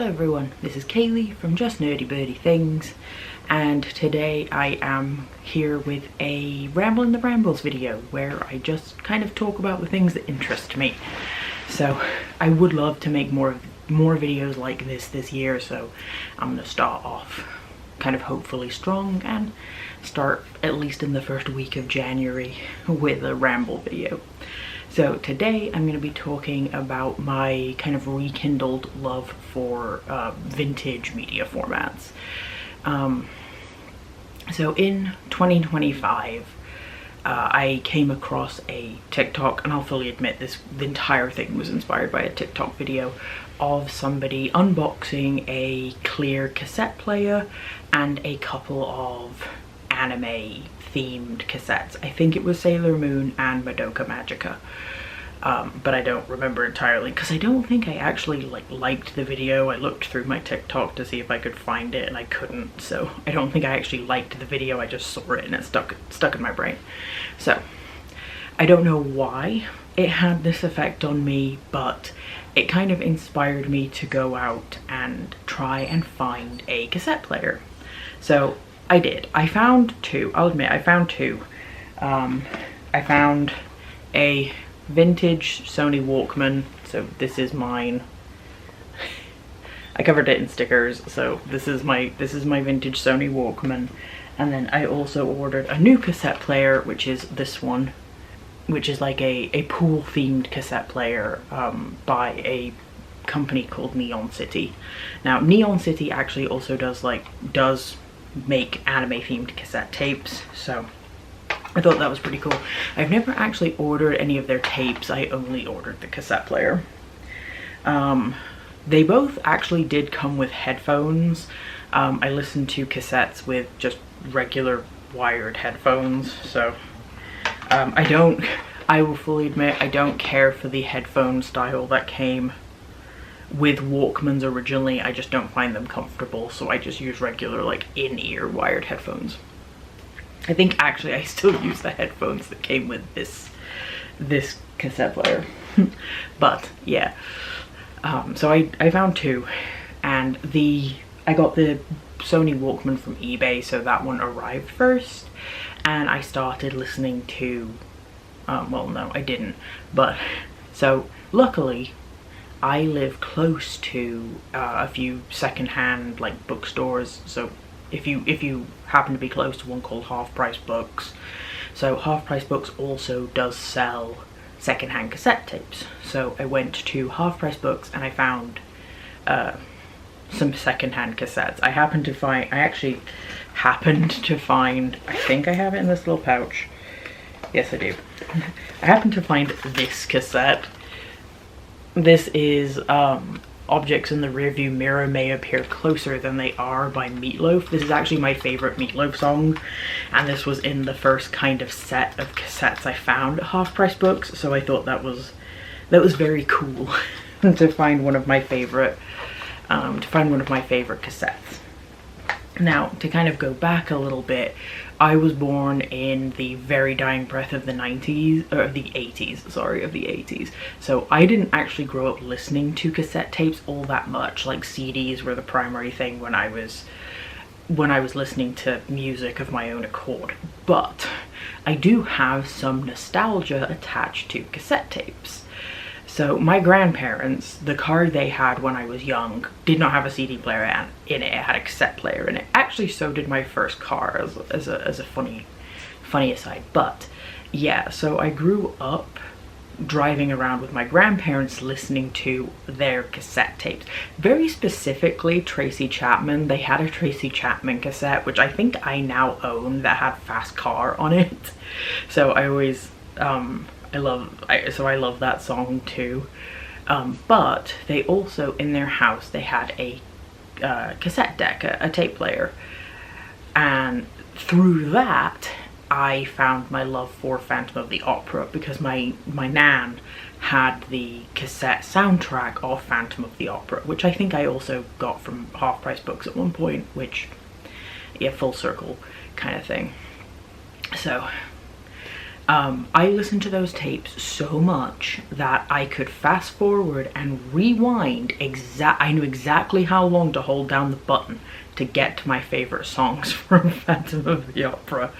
Hello everyone, this is Kaylee from Just Nerdy Birdie Things, and today I am here with a Ramble in the Brambles video where I just kind of talk about the things that interest me. So I would love to make more videos like this year, so I'm gonna start off kind of hopefully strong and start at least in the first week of January with a Ramble video. So today I'm going to be talking about my kind of rekindled love for vintage media formats. So in 2025 I came across a TikTok, and I'll fully admit the entire thing was inspired by a TikTok video of somebody unboxing a clear cassette player and a couple of anime themed cassettes. I think it was Sailor Moon and Madoka Magica, but I don't remember entirely because I don't think I actually liked the video. I looked through my TikTok to see if I could find it and I couldn't, so I don't think I actually liked the video. I just saw it and it stuck in my brain. So I don't know why it had this effect on me, but it kind of inspired me to go out and try and find a cassette player. So I did. I found two. I'll admit, I found two. I found a vintage Sony Walkman. So this is mine. I covered it in stickers. So this is my vintage Sony Walkman. And then I also ordered a new cassette player, which is this one, which is like a pool themed cassette player by a company called Neon City. Now Neon City actually also does make anime themed cassette tapes, so I thought that was pretty cool. I've never actually ordered any of their tapes. I only ordered the cassette player. They both actually did come with headphones. I listened to cassettes with just regular wired headphones, so I will fully admit I don't care for the headphone style that came with Walkmans originally. I just don't find them comfortable, so I just use regular in-ear wired headphones. I think actually I still use the headphones that came with this cassette player. But yeah, so I found two, and I got the Sony Walkman from eBay, so that one arrived first, and I started listening to well, no, I didn't, but so luckily I live close to a few secondhand bookstores. So if you happen to be close to one called Half Price Books, so Half Price Books also does sell secondhand cassette tapes. So I went to Half Price Books and I found some secondhand cassettes. I actually happened to find, I think I have it in this little pouch. Yes, I do. I happened to find this cassette. This is Objects in the Rearview Mirror May Appear Closer Than They Are by Meatloaf. This is actually my favorite Meatloaf song, and this was in the first kind of set of cassettes I found at Half Price Books, so I thought that was very cool to find one of my favorite cassettes. Now, to kind of go back a little bit, I was born in the very dying breath of the 90s, or of the 80s. So I didn't actually grow up listening to cassette tapes all that much. CDs were the primary thing when I was listening to music of my own accord. But I do have some nostalgia attached to cassette tapes. So my grandparents, the car they had when I was young, did not have a CD player in it. It had a cassette player in it. Actually, so did my first car, as a funny aside. But yeah, so I grew up driving around with my grandparents listening to their cassette tapes. Very specifically Tracy Chapman. They had a Tracy Chapman cassette, which I think I now own, that had Fast Car on it. So I always I love that song too. But they also, in their house, they had a cassette deck, a tape player. And through that, I found my love for Phantom of the Opera, because my nan had the cassette soundtrack of Phantom of the Opera, which I think I also got from Half Price Books at one point, which, yeah, full circle kind of thing. So I listened to those tapes so much that I could fast forward and rewind. I knew exactly how long to hold down the button to get to my favorite songs from Phantom of the Opera.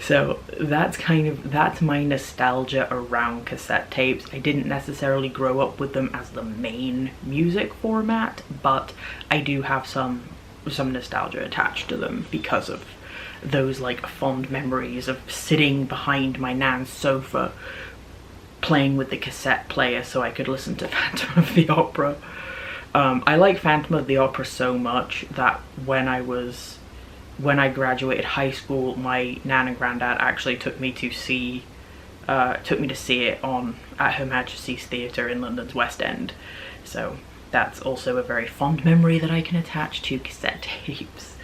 So that's my nostalgia around cassette tapes. I didn't necessarily grow up with them as the main music format, but I do have some nostalgia attached to them because of those like fond memories of sitting behind my nan's sofa playing with the cassette player so I could listen to Phantom of the Opera. I like Phantom of the Opera so much that when I graduated high school, my nan and granddad actually took me to see it at Her Majesty's Theatre in London's West End. So that's also a very fond memory that I can attach to cassette tapes.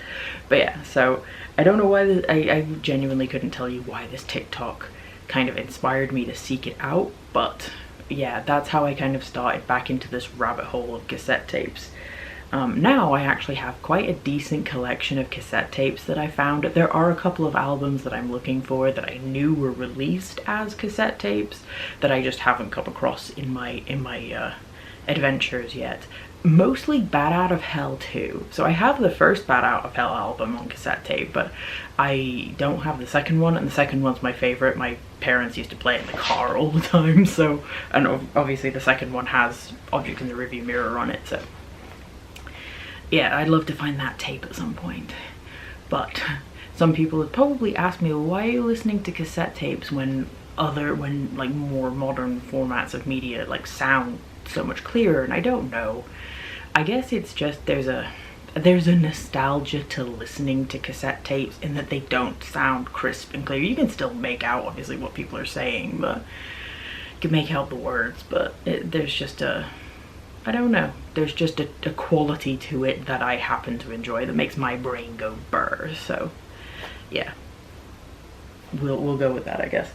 But yeah, so I don't know why I genuinely couldn't tell you why this TikTok kind of inspired me to seek it out, but yeah, that's how I kind of started back into this rabbit hole of cassette tapes. Now I actually have quite a decent collection of cassette tapes that I found. There are a couple of albums that I'm looking for that I knew were released as cassette tapes that I just haven't come across in my adventures yet. Mostly Bat Out of Hell 2. So I have the first Bat Out of Hell album on cassette tape, but I don't have the second one, and the second one's my favorite. My parents used to play it in the car all the time, so, and obviously the second one has Object in the Rearview Mirror on it, so yeah, I'd love to find that tape at some point. But some people would probably ask me, well, why are you listening to cassette tapes when like more modern formats of media like sound so much clearer? And I don't know. I guess it's just there's a nostalgia to listening to cassette tapes in that they don't sound crisp and clear. You can still make out obviously what people are saying, but you can make out the words, but there's just I don't know, there's just a quality to it that I happen to enjoy that makes my brain go burr. So yeah, we'll go with that, I guess.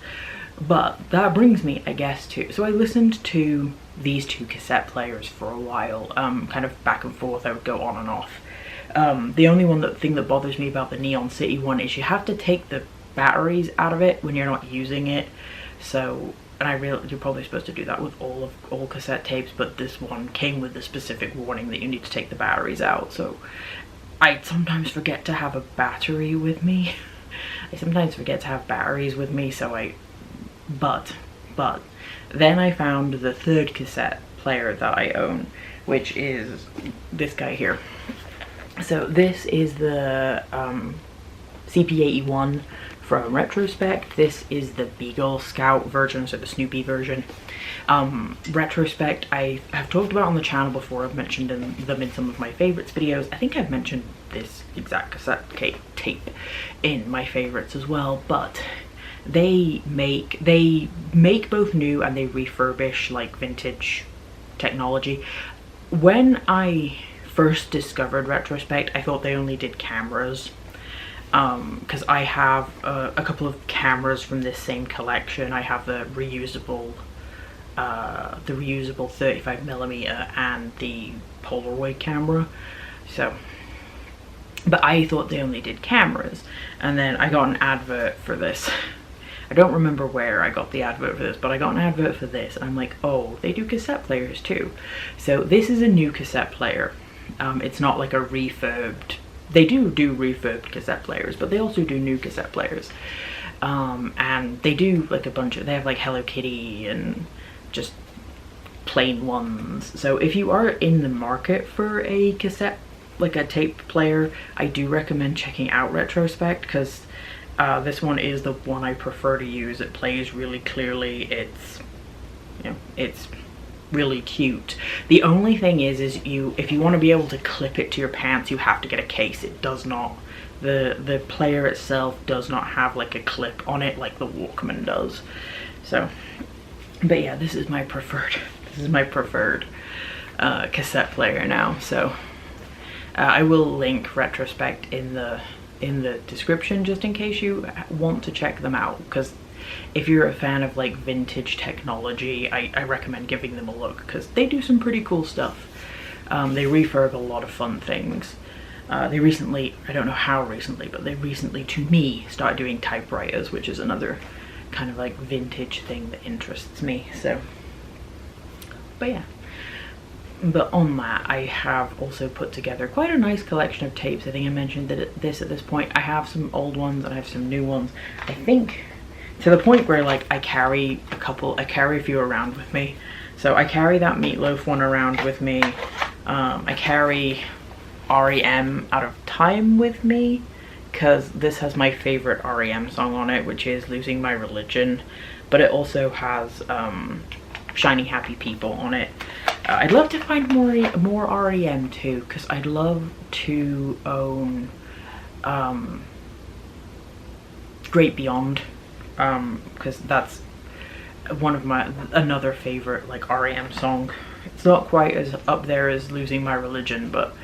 But that brings me, I guess, to, so I listened to these two cassette players for a while, kind of back and forth. I would go on and off. The only thing that bothers me about the Neon City one is you have to take the batteries out of it when you're not using it. So, and you're probably supposed to do that with all cassette tapes, but this one came with the specific warning that you need to take the batteries out. So I sometimes forget to have a battery with me. I sometimes forget to have batteries with me, so but then I found the third cassette player that I own, which is this guy here. So this is the CP81 from Retrospekt. This is the Beagle Scout version, so the Snoopy version. Retrospekt I have talked about on the channel before. I've mentioned them in some of my favorites videos. I think I've mentioned this exact cassette tape in my favorites as well, but they make both new and they refurbish like vintage technology. When I first discovered Retrospekt, I thought they only did cameras, because I have a couple of cameras from this same collection. I have the reusable 35mm and the Polaroid camera. So, but I thought they only did cameras, and then I got an advert for this. I don't remember where I got the advert for this, but I got an advert for this, and I'm like, oh, they do cassette players too. So this is a new cassette player. It's not like a refurbed. They do refurbed cassette players, but they also do new cassette players. And they do like they have like Hello Kitty and just plain ones. So if you are in the market for a cassette, like a tape player, I do recommend checking out Retrospekt, because this one is the one I prefer to use. It plays really clearly. It's really cute. The only thing is if you want to be able to clip it to your pants, you have to get a case. It does not. The player itself does not have like a clip on it like the Walkman does. So, but yeah, this is my preferred cassette player now. So I will link Retrospekt in the description just in case you want to check them out, because if you're a fan of like vintage technology, I recommend giving them a look, because they do some pretty cool stuff. They refurb a lot of fun things. They recently, I don't know how recently, but they recently, to me, started doing typewriters, which is another kind of like vintage thing that interests me. So, but yeah. But on that, I have also put together quite a nice collection of tapes. I think I mentioned that this at this point. I have some old ones and I have some new ones. I think to the point where like I carry a few around with me. So I carry that Meatloaf one around with me. I carry REM Out of Time with me, because this has my favorite REM song on it, which is Losing My Religion. But it also has Shiny Happy People on it. I'd love to find more REM too, because I'd love to own Great Beyond, because that's one of another favorite like REM song. It's not quite as up there as Losing My Religion, but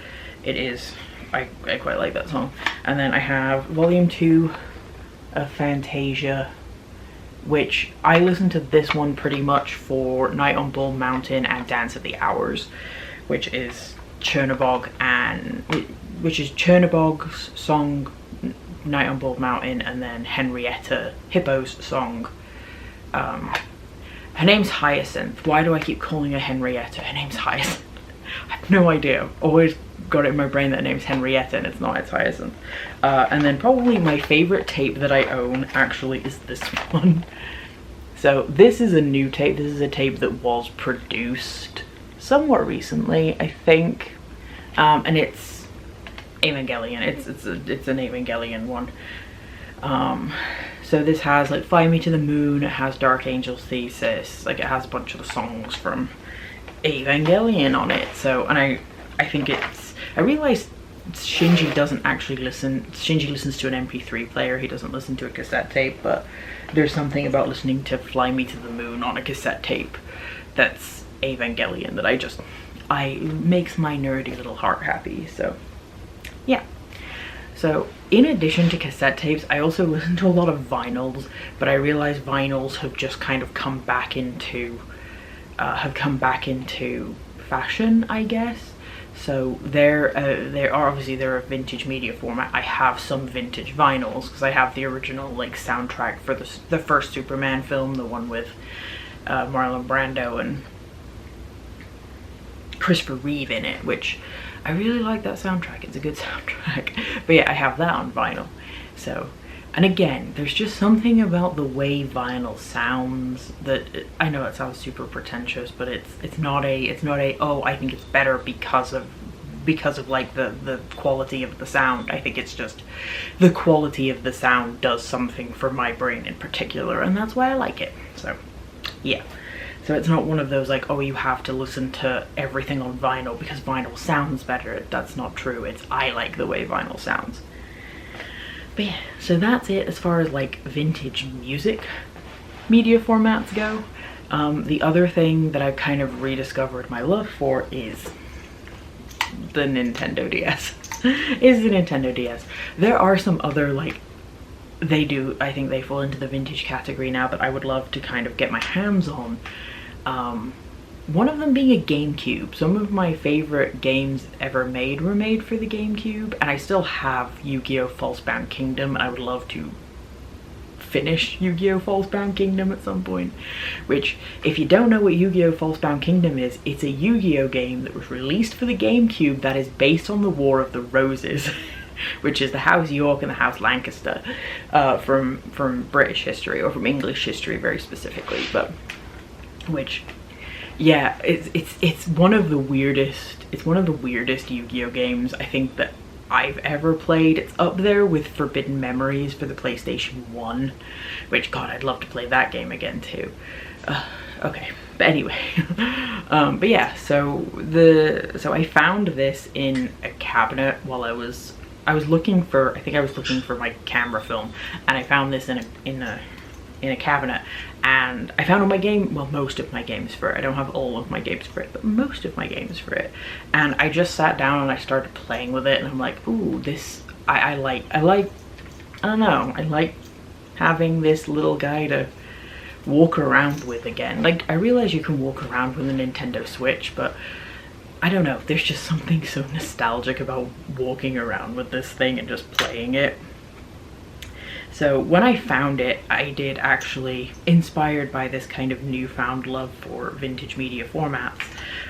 it is. I quite like that song. And then I have Volume 2 of Fantasia, which I listen to this one pretty much for Night on Bald Mountain and Dance of the Hours, which is Chernobog's song Night on Bald Mountain, and then Henrietta Hippo's song. Her name's Hyacinth. Why do I keep calling her Henrietta? Her name's Hyacinth. I have no idea. I've always got it in my brain that her name's Henrietta and it's not, it's Hyacinth. And then probably my favorite tape that I own actually is this one. So this is a new tape. This is a tape that was produced somewhat recently, I think. And it's Evangelion. It's an Evangelion one. So this has like Fly Me to the Moon, it has Dark Angel's Thesis, like it has a bunch of the songs from Evangelion on it. So, and I think I realized Shinji doesn't actually listen. Shinji listens to an MP3 player, he doesn't listen to a cassette tape, but there's something about listening to Fly Me to the Moon on a cassette tape that's Evangelion that makes my nerdy little heart happy. So yeah. So in addition to cassette tapes, I also listen to a lot of vinyls, but I realize vinyls have just kind of come back into fashion, I guess. So they're a vintage media format. I have some vintage vinyls because I have the original like soundtrack for the first Superman film, the one with Marlon Brando and Christopher Reeve in it, which I really like that soundtrack. It's a good soundtrack. But yeah, I have that on vinyl. So, and again, there's just something about the way vinyl sounds that I know it sounds super pretentious, but it's not a oh, I think it's better because of like the quality of the sound. I think it's just the quality of the sound does something for my brain in particular, and that's why I like it. So yeah. So it's not one of those like, oh, you have to listen to everything on vinyl because vinyl sounds better. That's not true. It's I like the way vinyl sounds. But yeah, so that's it as far as like vintage music media formats go. The other thing that I've kind of rediscovered my love for is the Nintendo DS. There are some other like, I think they fall into the vintage category now that I would love to kind of get my hands on. One of them being a GameCube. Some of my favorite games ever made were made for the GameCube, and I still have Yu-Gi-Oh! Falsebound Kingdom, and I would love to finish Yu-Gi-Oh! Falsebound Kingdom at some point. Which, if you don't know what Yu-Gi-Oh! Falsebound Kingdom is, it's a Yu-Gi-Oh! Game that was released for the GameCube that is based on the War of the Roses. Which is the House York and the House Lancaster from British history, or from English history very specifically, but which, yeah, it's one of the weirdest Yu-Gi-Oh! Games I think that I've ever played. It's up there with Forbidden Memories for the PlayStation 1, which, God, I'd love to play that game again too. Okay, but anyway, but yeah, so I found this in a cabinet while I was looking for, I think I was looking for my camera film, and I found this in a cabinet, and I found most of my games for it. I don't have all of my games for it, but most of my games for it. And I just sat down and I started playing with it, and I'm like, ooh, this, I don't know, I like having this little guy to walk around with again. Like, I realize you can walk around with a Nintendo Switch, but I don't know, there's just something so nostalgic about walking around with this thing and just playing it. So when I found it, I did actually, inspired by this kind of newfound love for vintage media formats,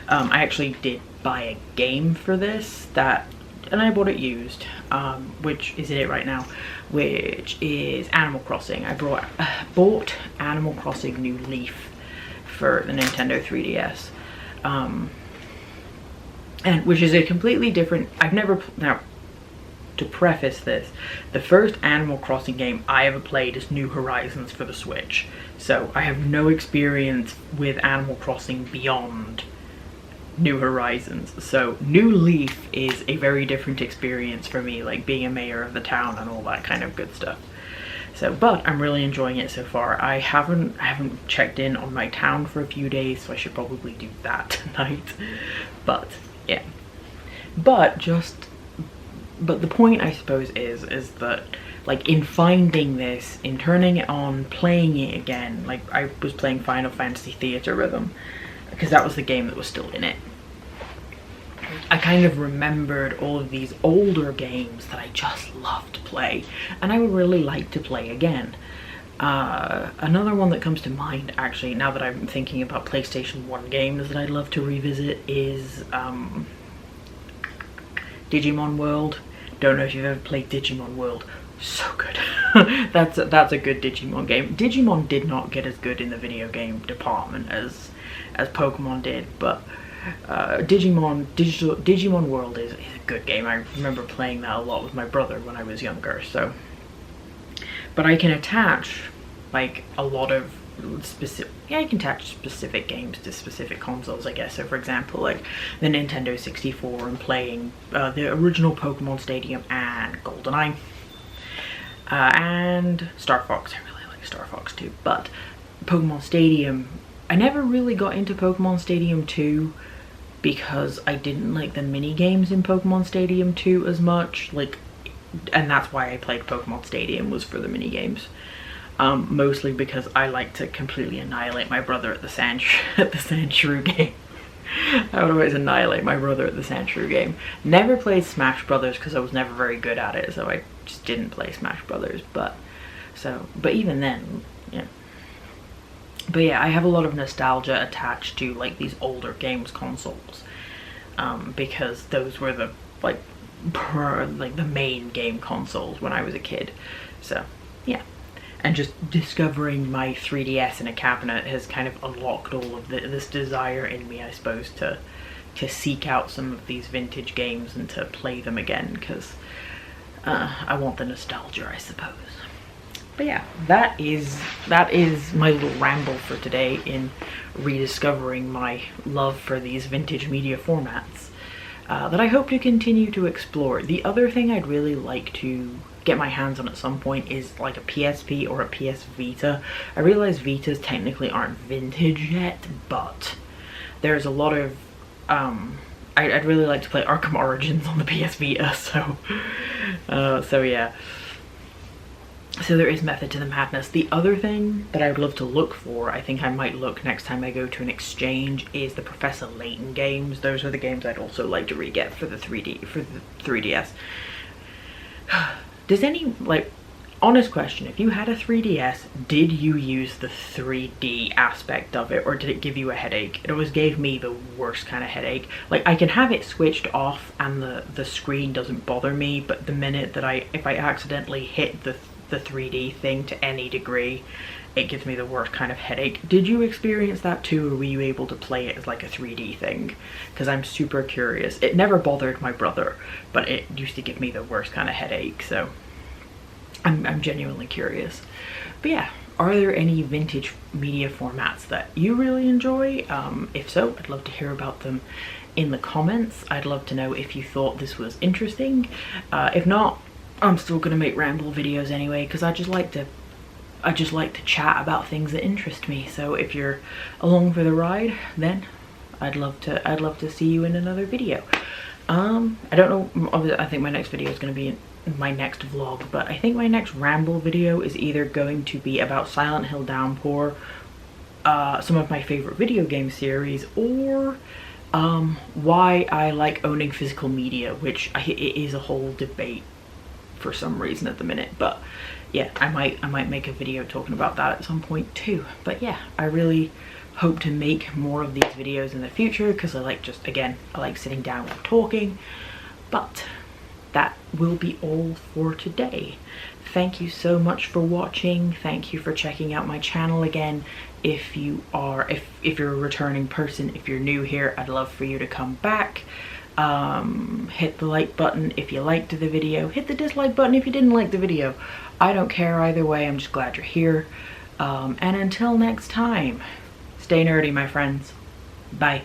I actually did buy a game for this and I bought it used, which is in it right now, which is Animal Crossing. I bought Animal Crossing New Leaf for the Nintendo 3DS, and which is a completely different, now to preface this, the first Animal Crossing game I ever played is New Horizons for the Switch, so I have no experience with Animal Crossing beyond New Horizons. So New Leaf is a very different experience for me, like being a mayor of the town and all that kind of good stuff. So, but I'm really enjoying it so far. I haven't checked in on my town for a few days, so I should probably do that tonight. But yeah, but the point, I suppose, is that, like, in finding this, in turning it on, playing it again, like I was playing Final Fantasy Theater Rhythm because that was the game that was still in it. I kind of remembered all of these older games that I just loved to play, and I would really like to play again. Another one that comes to mind, actually, now that I'm thinking about PlayStation 1 games that I'd love to revisit, is Digimon World. Don't know if you've ever played Digimon World. So good. That's a good Digimon game. Digimon did not get as good in the video game department as Pokemon did, but Digimon World is a good game. I remember playing that a lot with my brother when I was younger. So, but I can attach like a lot of I can attach specific games to specific consoles, I guess. So for example, like the Nintendo 64 and playing the original Pokemon Stadium and GoldenEye. And Star Fox. I really like Star Fox too, but Pokemon Stadium, I never really got into Pokemon Stadium 2 because I didn't like the mini games in Pokemon Stadium 2 as much, like, and that's why I played Pokemon Stadium, was for the mini games. Mostly because I like to completely annihilate my brother at the Sandshrew game. I would always annihilate my brother at the Sandshrew game. Never played Smash Brothers because I was never very good at it, so I just didn't play Smash Brothers. But even then, yeah. But yeah, I have a lot of nostalgia attached to like these older games consoles, because those were the like the main game consoles when I was a kid. So yeah. And just discovering my 3DS in a cabinet has kind of unlocked all of this desire in me, I suppose, to seek out some of these vintage games and to play them again, because I want the nostalgia, I suppose. But yeah, that is my little ramble for today in rediscovering my love for these vintage media formats that I hope to continue to explore. The other thing I'd really like to get my hands on at some point is like a PSP or a PS Vita. I realize Vitas technically aren't vintage yet, but there's a lot of I'd really like to play Arkham Origins on the PS Vita, so yeah. So there is method to the madness. The other thing that I would love to look for, I think I might look next time I go to an exchange, is the Professor Layton games. Those are the games I'd also like to re-get for the 3DS. Does any, like, honest question, if you had a 3DS, did you use the 3D aspect of it, or did it give you a headache? It always gave me the worst kind of headache. Like, I can have it switched off and the screen doesn't bother me, but the minute that if I accidentally hit the 3D thing to any degree, it gives me the worst kind of headache. Did you experience that too, or were you able to play it as like a 3D thing? Because I'm super curious. It never bothered my brother, but it used to give me the worst kind of headache, so I'm genuinely curious. But yeah, are there any vintage media formats that you really enjoy? If so, I'd love to hear about them in the comments. I'd love to know if you thought this was interesting. If not, I'm still gonna make ramble videos anyway, because I just like to chat about things that interest me. So if you're along for the ride, then I'd love to see you in another video. I don't know, obviously I think my next video is going to be my next vlog, but I think my next ramble video is either going to be about Silent Hill Downpour, some of my favorite video game series, or why I like owning physical media, which it is a whole debate for some reason at the minute. But yeah, I might make a video talking about that at some point too. But yeah, I really hope to make more of these videos in the future because I like, just again, I like sitting down and talking. But that will be all for today. Thank you so much for watching. Thank you for checking out my channel again. If you're a returning person, if you're new here, I'd love for you to come back. Hit the like button if you liked the video. Hit the dislike button if you didn't like the video. I don't care either way. I'm just glad you're here. And until next time, stay nerdy, my friends. Bye.